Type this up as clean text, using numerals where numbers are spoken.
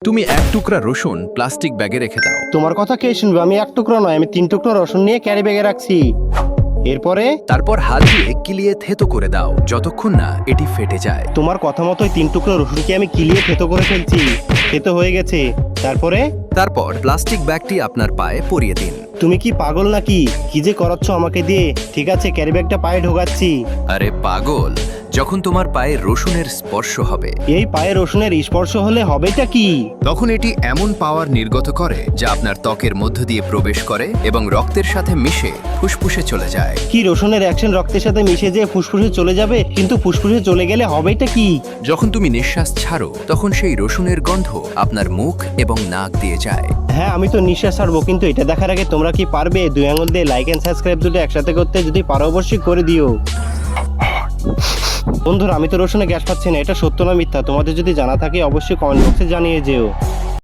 তুমি এক টুকরা রসুন প্লাস্টিক ব্যাগে রেখে দাও। তোমার কথা কে শুনবে? আমি এক টুকরো নয়, আমি 3 টুকরো রসুন নিয়ে ক্যারি ব্যাগে রাখছি। এরপরে তারপর হাত দিয়ে কিলিয়ে থেতো করে দাও যতক্ষণ না এটি ফেটে যায়। তোমার কথা মতোই 3 টুকরো রসুনকে আমি কিলিয়ে থেতো করে ফেলছি। থেতো হয়ে গেছে। তারপর প্লাস্টিক ব্যাগটি আপনার পায়ে পরিয়ে দিন। তুমি কি পাগল নাকি? কি যে করাচ্ছ আমাকে দিয়ে? ঠিক আছে, ক্যারি ব্যাগটা পায়ে ঢোকাচ্ছি। আরে পাগল, যখন তোমার পায়ে রসুনের স্পর্শ হবে এই পায়ে রসুনের স্পর্শ হলে হবেটা কি? তখন এটি এমন পাওয়ার নির্গত করে যা আপনার ত্বকের মধ্য দিয়ে প্রবেশ করে এবং রক্তের সাথে মিশে ফুসফুসে চলে যায়। কি রসুনের অ্যাকশন রক্তের সাথে মিশে যেয়ে ফুসফুসে চলে যাবে? কিন্তু ফুসফুসে চলে গেলে হবেটা কি? যখন তুমি নিঃশ্বাস ছাড়ো তখন সেই রসুনের গন্ধ আপনার মুখ এবং নাক দিয়ে যায়। হ্যাঁ, আমি তো নিঃশ্বাস ছাড়বো, কিন্তু এটা দেখার আগে তোমরা কি পারবে 2 আঙুল দিয়ে লাইক এন্ড সাবস্ক্রাইব দুটো একসাথে করতে? যদি পারো অবশ্যই করে দিও। বন্ধুরা, আমি তো রসুনে গ্যাস পাচ্ছি না। এটা সত্য না মিথ্যা? তোমাদের যদি জানা থাকে অবশ্যই কমেন্ট বক্সে জানিয়ে যেও।